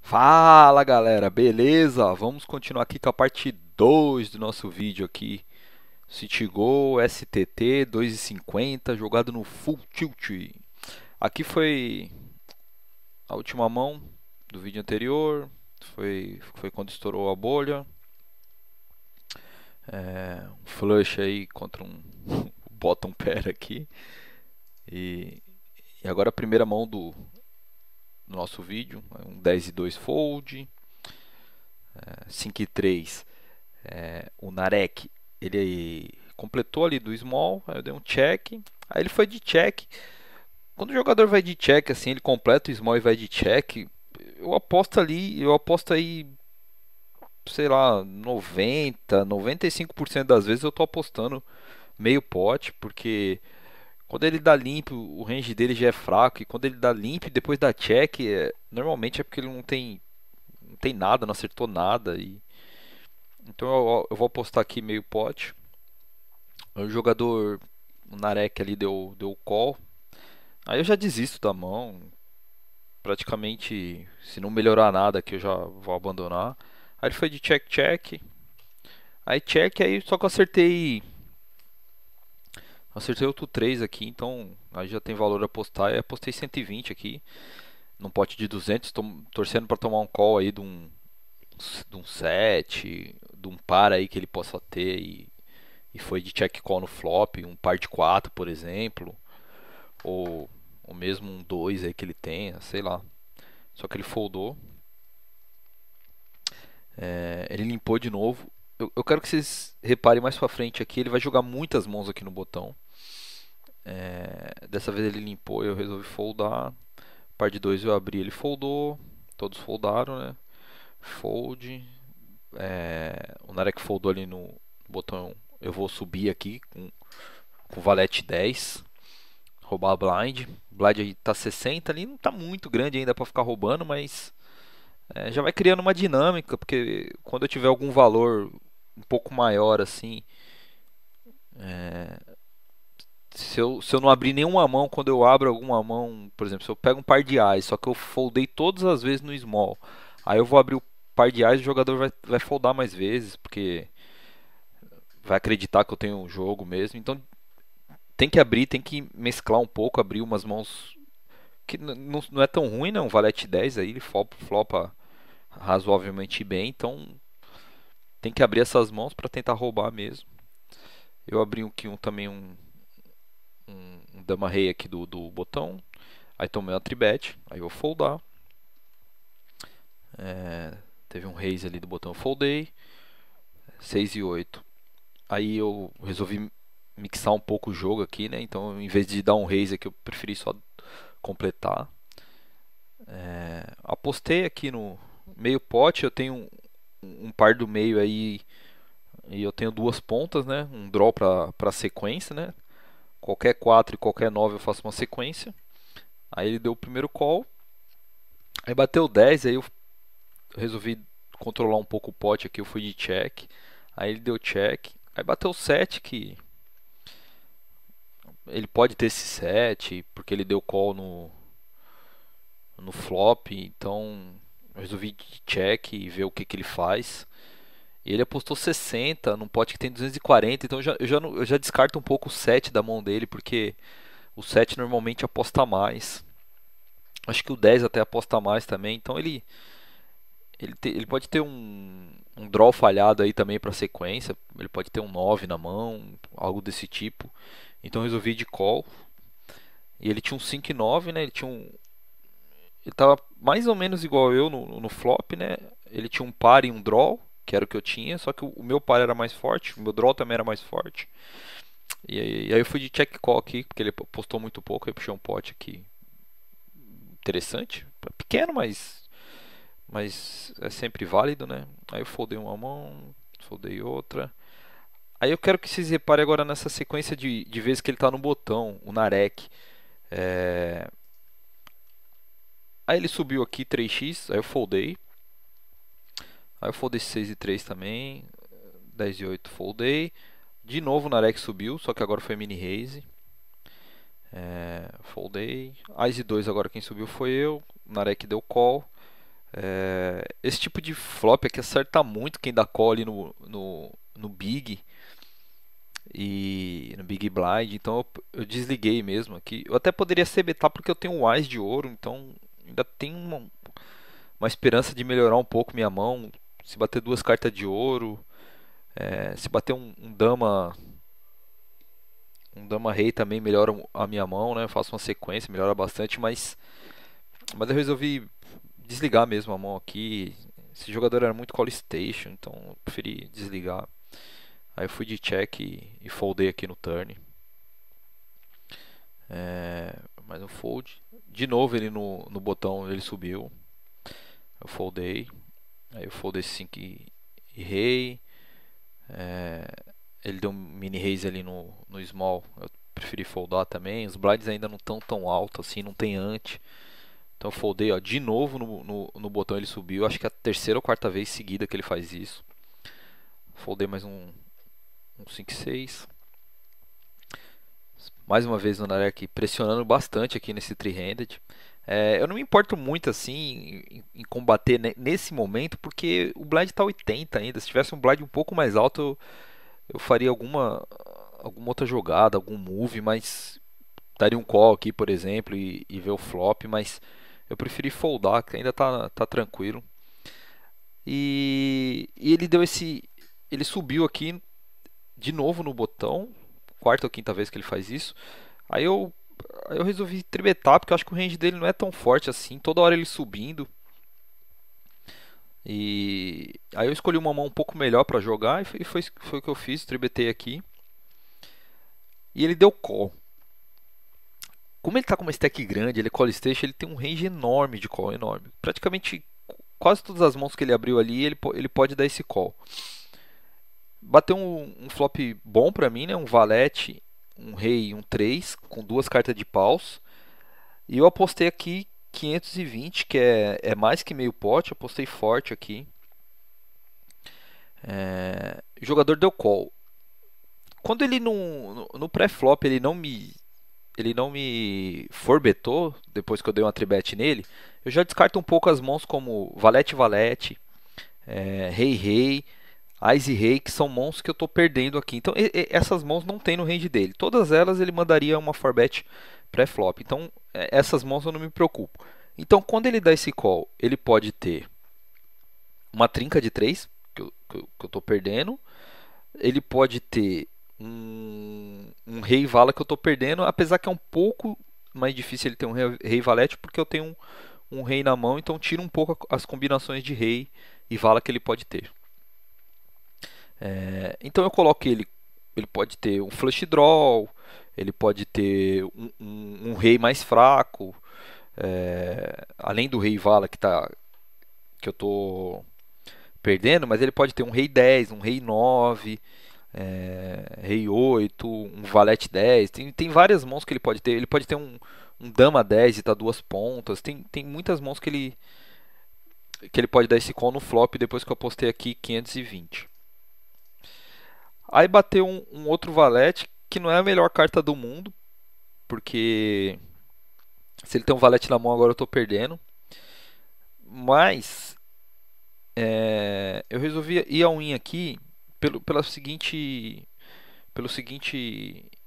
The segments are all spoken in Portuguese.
Fala galera, beleza? Vamos continuar aqui com a parte 2 do nosso vídeo aqui. Citigo STT 2,50 jogado no Full Tilt. Aqui foi a última mão do vídeo anterior. Foi quando estourou a bolha. Um flush aí contra um bottom pair aqui. E, e agora a primeira mão do nosso vídeo. Um 10 e 2 fold. 5 e 3. O Narek, ele completou ali do small, aí eu dei um check, aí ele foi de check. Quando o jogador vai de check, assim, ele completa o small e vai de check, eu aposto aí, sei lá, 95% das vezes eu tô apostando meio pote, porque quando ele dá limpo, o range dele já é fraco, e quando ele dá limpo e depois dá check, normalmente é porque ele não tem nada, não acertou nada, e então eu vou apostar aqui meio pote. O jogador, o Narek ali deu call. Aí eu já desisto da mão. Praticamente, se não melhorar nada aqui, eu já vou abandonar. Aí ele foi de check. Aí check, aí só que eu acertei outro 3 aqui, então aí já tem valor a apostar. Aí apostei 120 aqui, num pote de 200. Tô torcendo para tomar um call aí de um 7, de um par aí que ele possa ter. E foi de check call no flop, um par de 4, por exemplo. Ou mesmo um 2 aí que ele tenha, sei lá. Só que ele foldou. Ele limpou de novo. Eu quero que vocês reparem mais pra frente aqui. Ele vai jogar muitas mãos aqui no botão. Dessa vez ele limpou, eu resolvi foldar. Par de 2 eu abri, ele foldou. Todos foldaram, né? Fold. O Narek foldou ali no botão. Eu vou subir aqui com valete 10. Roubar a blind. Blind aí tá 60 ali, não tá muito grande ainda pra ficar roubando, mas já vai criando uma dinâmica, porque quando eu tiver algum valor um pouco maior assim, se eu não abrir nenhuma mão, quando eu abro alguma mão, por exemplo, se eu pego um par de ás, só que eu foldei todas as vezes no small, aí eu vou abrir o par de ás e o jogador vai foldar mais vezes, porque vai acreditar que eu tenho um jogo mesmo. Então tem que abrir, tem que mesclar um pouco, abrir umas mãos que não é tão ruim, né? Um valete 10 aí, ele flopa razoavelmente bem, então tem que abrir essas mãos para tentar roubar mesmo. Eu abri também um dama rei aqui do botão, aí tomei uma tribet, aí eu vou foldar. Teve um raise ali do botão, eu foldei, 6 e 8. Aí eu resolvi mixar um pouco o jogo aqui, né? Então, em vez de dar um raise aqui, eu preferi só completar. Apostei aqui no meio pote, eu tenho um par do meio aí e eu tenho duas pontas, né? Um draw para sequência, né? Qualquer 4 e qualquer 9 eu faço uma sequência. Aí ele deu o primeiro call. Aí bateu 10, aí eu resolvi controlar um pouco o pote aqui, eu fui de check. Aí ele deu check. Aí bateu 7 que ele pode ter esse 7 porque ele deu call no flop, então eu resolvi de check e ver o que ele faz. E ele apostou 60 num pote que tem 240, então eu já descarto um pouco o 7 da mão dele, porque o 7 normalmente aposta mais. Acho que o 10 até aposta mais também, então ele pode ter um draw falhado aí também para sequência, ele pode ter um 9 na mão, algo desse tipo. Então eu resolvi de call. E ele tinha um 5 e 9, né? Ele tava mais ou menos igual eu no flop, né? Ele tinha um par e um draw, que era o que eu tinha, só que o meu par era mais forte, o meu draw também era mais forte. E aí eu fui de check call aqui, porque ele postou muito pouco, aí puxei um pote aqui interessante, pequeno, mas é sempre válido, né? Aí eu foldei uma mão, foldei outra. Aí eu quero que vocês reparem agora nessa sequência de vezes que ele está no botão, o Narek. É... Aí ele subiu aqui 3x, aí eu foldei. Aí eu foldei 6 e 3 também. 10 e 8 foldei. De novo o Narek subiu, só que agora foi mini raise. Foldei. Ás e 2 agora quem subiu foi eu. O Narek deu call. Esse tipo de flop aqui acerta muito quem dá call ali no Big e no Big Blind, então eu desliguei mesmo aqui. Eu até poderia ser betar porque eu tenho um Ás de ouro, então ainda tem uma esperança de melhorar um pouco minha mão. Se bater duas cartas de ouro, se bater um dama rei também melhora a minha mão, né? Eu faço uma sequência, melhora bastante, mas eu resolvi desligar mesmo a mão aqui. Esse jogador era muito call station, então eu preferi desligar. Aí eu fui de check e foldei aqui no turn. Mais um fold. De novo ele no botão ele subiu. Eu foldei. Aí eu foldei 5 e rei. Ele deu um mini raise ali no small. Eu preferi foldar também. Os blinds ainda não estão tão altos assim, não tem ante. Então eu foldei, ó, de novo no botão ele subiu. Acho que é a terceira ou quarta vez seguida que ele faz isso. Foldei mais um 5-6. Mais uma vez o Narek pressionando bastante aqui nesse three-handed. Eu não me importo muito assim em combater nesse momento, porque o blind está 80 ainda. Se tivesse um blind um pouco mais alto, eu faria alguma outra jogada, algum move, mas daria um call aqui, por exemplo, e ver o flop, mas eu preferi foldar, que ainda tá tranquilo. E ele deu esse. Ele subiu aqui de novo no botão. Quarta ou quinta vez que ele faz isso. Aí eu, aí eu resolvi tribetar, porque eu acho que o range dele não é tão forte assim. Toda hora ele subindo. E aí eu escolhi uma mão um pouco melhor para jogar e foi o que eu fiz. Tribetei aqui. E ele deu call. Como ele está com uma stack grande, ele é call station, ele tem um range enorme de call, enorme. Praticamente quase todas as mãos que ele abriu ali, ele pode dar esse call. Bateu um flop bom pra mim, né? Um valete, um rei e um 3 com duas cartas de paus. E eu apostei aqui 520, que é mais que meio pote. Apostei forte aqui. O jogador deu call. Quando ele no pré-flop ele não me forbetou, depois que eu dei uma tribet nele, eu já descarto um pouco as mãos como valete valete, rei rei, ás e rei, que são mãos que eu estou perdendo aqui. Então essas mãos não tem no range dele. Todas elas ele mandaria uma forbet pré-flop. Então essas mãos eu não me preocupo. Então quando ele dá esse call, ele pode ter uma trinca de 3 que eu estou perdendo. Ele pode ter um rei vala que eu estou perdendo, apesar que é um pouco mais difícil ele ter um rei valete, porque eu tenho um rei na mão, então tira um pouco as combinações de rei e vala que ele pode ter. Então eu coloco ele pode ter um flush draw, ele pode ter um rei mais fraco, além do rei vala que eu estou perdendo, mas ele pode ter um rei 10, um rei 9, rei 8, um valete 10. Tem várias mãos que ele pode ter. Ele pode ter um dama 10 e tá duas pontas. Tem muitas mãos que ele pode dar esse call no flop depois que eu apostei aqui 520. Aí bateu um outro valete que não é a melhor carta do mundo, porque se ele tem um valete na mão agora eu estou perdendo. Mas eu resolvi ir a win aqui pelo seguinte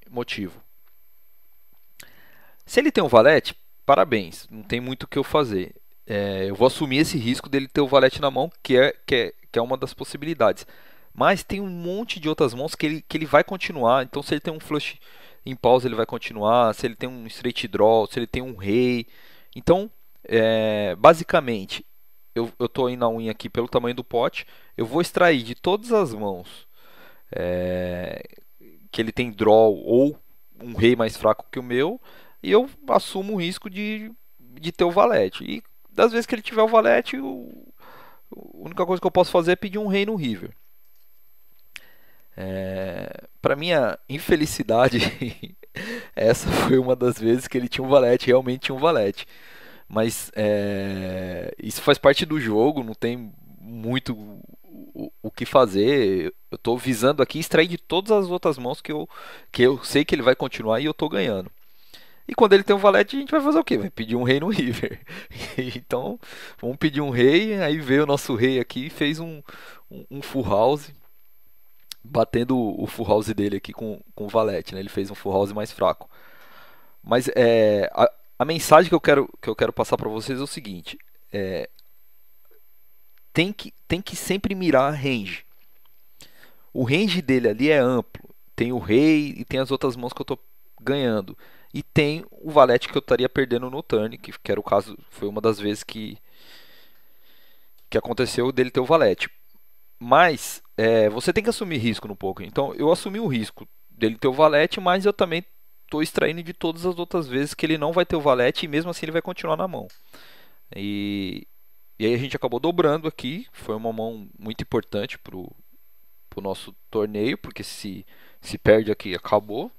motivo. Se ele tem um valete, parabéns, não tem muito o que eu fazer. Eu vou assumir esse risco dele ter o valete na mão, que é uma das possibilidades. Mas tem um monte de outras mãos que ele vai continuar. Então, se ele tem um flush em pausa, ele vai continuar. Se ele tem um straight draw, se ele tem um rei. Então, basicamente, eu estou indo na unha aqui pelo tamanho do pote. Eu vou extrair de todas as mãos que ele tem draw ou um rei mais fraco que o meu. E eu assumo o risco de ter o valete. E das vezes que ele tiver o valete, a única coisa que eu posso fazer é pedir um rei no river. Para minha infelicidade, essa foi uma das vezes que ele tinha um valete, realmente tinha um valete. Mas isso faz parte do jogo, não tem muito o que fazer. Eu estou visando aqui extrair de todas as outras mãos que eu sei que ele vai continuar e eu estou ganhando. E quando ele tem um valete, a gente vai fazer o quê? Vai pedir um rei no river. Então, vamos pedir um rei. Aí veio o nosso rei aqui e fez um full house, batendo o full house dele aqui com o valete, né? Ele fez um full house mais fraco. Mas a mensagem que eu quero passar para vocês é o seguinte: tem que sempre mirar range. O range dele ali é amplo. Tem o rei e tem as outras mãos que eu tô ganhando. E tem o valete que eu estaria perdendo no turn, que era o caso, foi uma das vezes que aconteceu dele ter o valete. Mas você tem que assumir risco no poker. Então eu assumi o risco dele ter o valete, mas eu também estou extraindo de todas as outras vezes que ele não vai ter o valete e mesmo assim ele vai continuar na mão. E, e aí a gente acabou dobrando aqui. Foi uma mão muito importante pro nosso torneio, porque se perde aqui, acabou.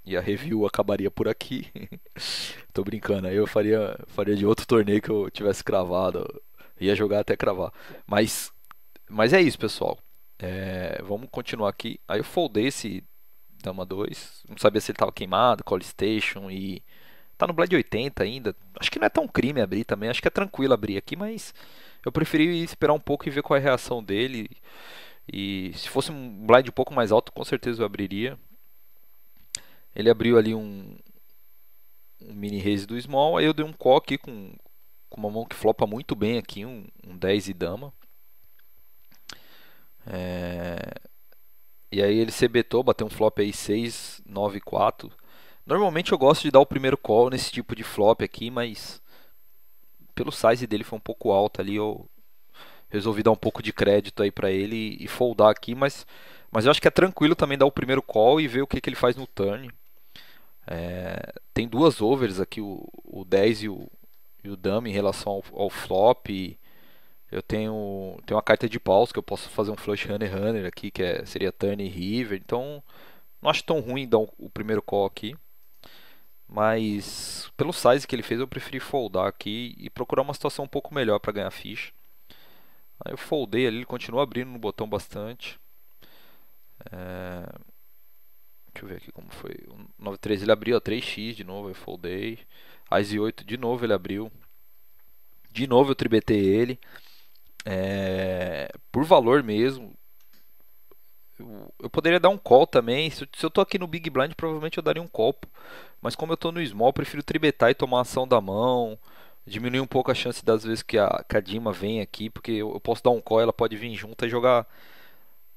E a review acabaria por aqui. Tô brincando, aí eu faria de outro torneio que eu tivesse cravado. Ia jogar até cravar. Mas é isso, pessoal. Vamos continuar aqui. Aí eu foldei esse Dama 2. Não sabia se ele tava queimado, Call Station e. Tá no Blind 80 ainda. Acho que não é tão crime abrir também. Acho que é tranquilo abrir aqui, mas eu preferi esperar um pouco e ver qual é a reação dele. E se fosse um blind um pouco mais alto, com certeza eu abriria. Ele abriu ali um mini raise do small. Aí eu dei um call aqui com uma mão que flopa muito bem aqui, um 10 e dama. E aí ele CBtou, bateu um flop aí 6, 9, 4. Normalmente eu gosto de dar o primeiro call nesse tipo de flop aqui, mas pelo size dele foi um pouco alto ali, eu resolvi dar um pouco de crédito aí pra ele e foldar aqui, mas eu acho que é tranquilo também dar o primeiro call e ver o que, que ele faz no turn. Tem duas overs aqui, o 10 e o dama em relação ao flop. Eu tenho uma carta de paus que eu posso fazer um flush runner aqui, seria turn e river. Então não acho tão ruim dar o primeiro call aqui. Mas pelo size que ele fez, eu preferi foldar aqui e procurar uma situação um pouco melhor para ganhar ficha. Aí eu foldei ali, ele continua abrindo no botão bastante. Deixa eu ver aqui como foi. O 9-3 ele abriu a 3x de novo, eu foldei. As e 8 de novo ele abriu. De novo eu tribetei ele. Por valor mesmo. Eu poderia dar um call também. Se eu tô aqui no Big Blind, provavelmente eu daria um call. Mas como eu tô no Small, eu prefiro tribetar e tomar ação da mão. Diminuir um pouco a chance das vezes que a Dima vem aqui. Porque eu posso dar um call, ela pode vir junto e jogar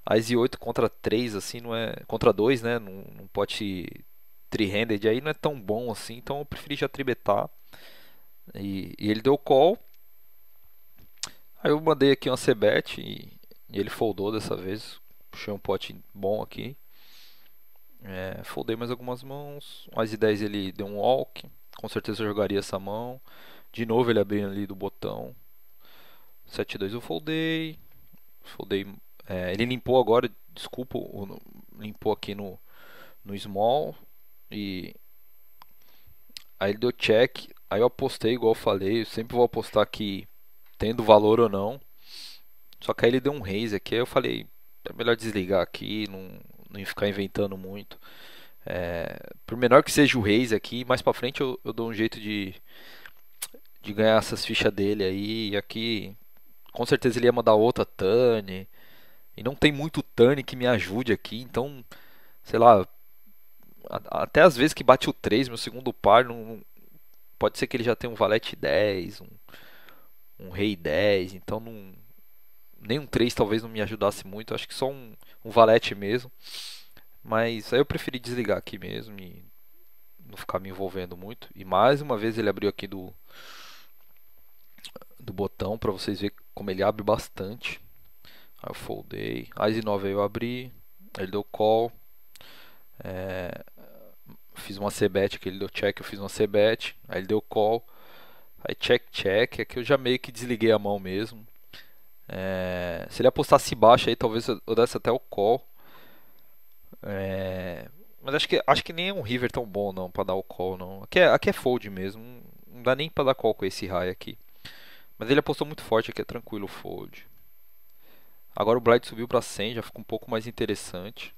As e 8 contra 3, assim, não é. Contra 2, né? Não pode three-handed aí não é tão bom assim. Então eu preferi já tribetar. E ele deu call. Aí eu mandei aqui uma C-bet e ele foldou dessa vez. Puxei um pote bom aqui. Foldei mais algumas mãos. Mais de 10 ele deu um walk. Com certeza eu jogaria essa mão. De novo ele abrindo ali do botão. 7-2 eu foldei. Foldei. Ele limpou agora. Desculpa, limpou aqui no small. E aí ele deu check. Aí eu apostei, igual eu falei. Eu sempre vou apostar aqui, tendo valor ou não. Só que aí ele deu um raise aqui. Aí eu falei, é melhor desligar aqui, não ficar inventando muito. Por menor que seja o raise aqui, mais pra frente eu dou um jeito de ganhar essas fichas dele aí. E aqui, com certeza ele ia mandar outra turn. E não tem muito turn que me ajude aqui. Então, sei lá, até às vezes que bate o 3 meu segundo par, pode ser que ele já tenha um valete 10, um rei 10. Então nem um 3 talvez não me ajudasse muito. Acho que só um valete mesmo. Mas aí eu preferi desligar aqui mesmo e não ficar me envolvendo muito. E mais uma vez ele abriu aqui do botão para vocês verem como ele abre bastante. Aí eu foldei. As e 9 aí eu abri. Ele deu call. Fiz uma C-bet aqui, ele deu check, eu fiz uma C-bet. Aí ele deu call. Aí check, check. Aqui eu já meio que desliguei a mão mesmo. Se ele apostasse baixo aí, talvez eu desse até o call. Mas acho que nem é um river tão bom não pra dar o call não. Aqui é fold mesmo. Não dá nem pra dar call com esse high aqui. Mas ele apostou muito forte aqui, é tranquilo o fold. Agora o blind subiu pra 100, já fica um pouco mais interessante.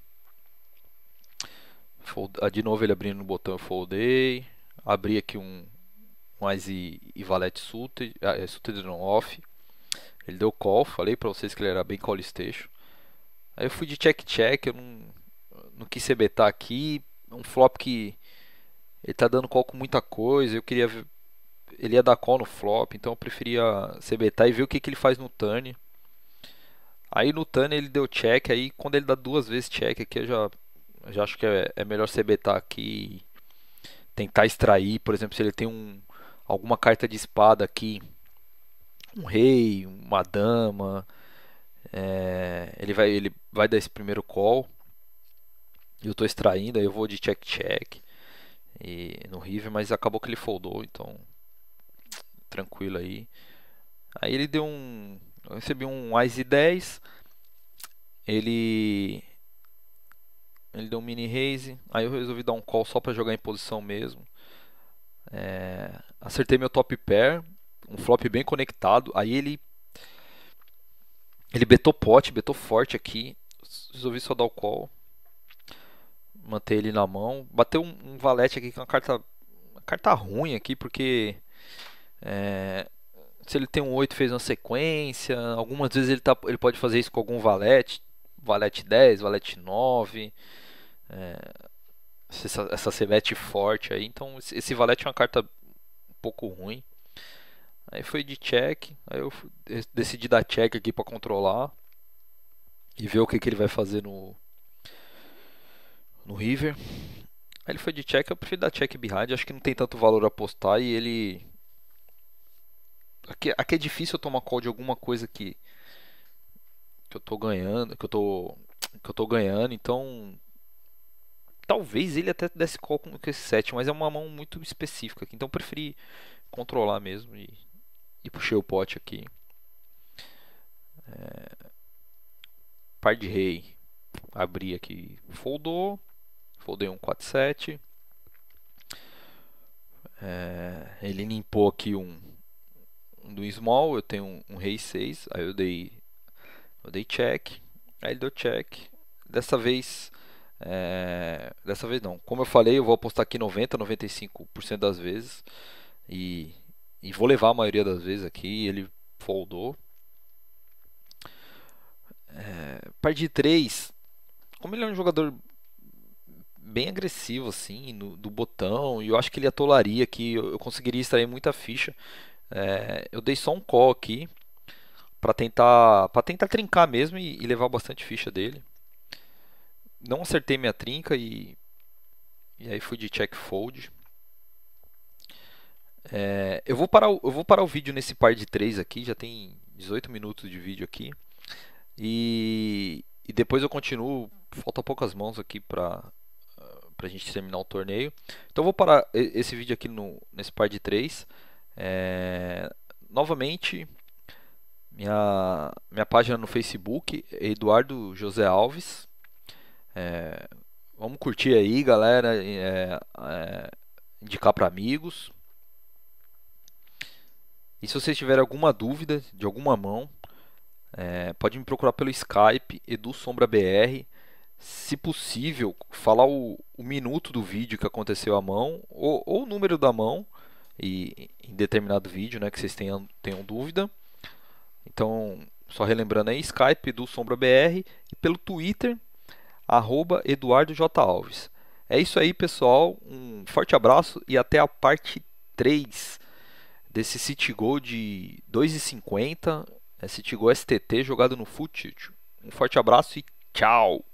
De novo ele abrindo no botão, eu foldei. abri aqui um Ice e Valete suited, suited não, off. Ele deu call, falei pra vocês que ele era bem call station. Aí eu fui de check-check, eu não quis ser betar aqui. Um flop que ele tá dando call com muita coisa, eu queria ver, ele ia dar call no flop, então eu preferia ser betar e ver o que ele faz no turn. Aí no turn ele deu check, aí quando ele dá duas vezes check aqui eu já acho que é melhor ser betar aqui e tentar extrair, por exemplo, se ele tem alguma carta de espada aqui, um rei, uma dama, ele vai dar esse primeiro call. E eu estou extraindo, aí eu vou de check-check e no river, mas acabou que ele foldou, então tranquilo aí. Aí ele deu eu recebi um Ice 10, ele ele deu um mini raise, aí eu resolvi dar um call só para jogar em posição mesmo. Acertei meu top pair, um flop bem conectado, aí ele betou pot, betou forte aqui, resolvi só dar o call, manter ele na mão, bateu um valete aqui com uma carta ruim aqui, porque se ele tem um 8 fez uma sequência, algumas vezes ele pode fazer isso com algum valete, valete 10, valete 9, essa sebete forte aí, então esse valete é uma carta um pouco ruim. Aí foi de check, aí eu decidi dar check aqui para controlar e ver o que ele vai fazer no river. Aí ele foi de check, eu prefiro dar check behind, acho que não tem tanto valor a apostar e ele... Aqui é difícil eu tomar call de alguma coisa que eu tô ganhando, que eu tô ganhando, então talvez ele até desse call com esse set, mas é uma mão muito específica aqui, então eu preferi controlar mesmo e puxei o pote aqui. Par de rei, abri aqui, foldei um 4-7. Ele limpou aqui um do small, eu tenho um rei 6, aí eu dei check, aí ele deu check. Dessa vez não, como eu falei, eu vou apostar aqui 95% das vezes e vou levar a maioria das vezes aqui. Ele foldou. Par de 3, como ele é um jogador bem agressivo assim, do botão, e eu acho que ele atolaria aqui, eu conseguiria extrair muita ficha. Eu dei só um call aqui para tentar trincar mesmo e levar bastante ficha dele. Não acertei minha trinca e aí fui de check fold. Eu vou parar o vídeo nesse par de 3 aqui, já tem 18 minutos de vídeo aqui. E depois eu continuo, falta poucas mãos aqui pra gente terminar o torneio. Então eu vou parar esse vídeo aqui nesse par de 3. Novamente, minha página no Facebook é Eduardo José Alves. Vamos curtir aí, galera, indicar para amigos. E se vocês tiverem alguma dúvida de alguma mão, pode me procurar pelo Skype, EduSombraBR. Se possível, falar o minuto do vídeo que aconteceu a mão, ou o número da mão, em determinado vídeo, né, que vocês tenham dúvida. Então, só relembrando aí, Skype, EduSombraBR, e pelo Twitter, @EduardoJAlves. É isso aí, pessoal. Um forte abraço e até a parte 3 desse Citigo de 2,50. Citigo STT jogado no Full Tilt. Um forte abraço e tchau!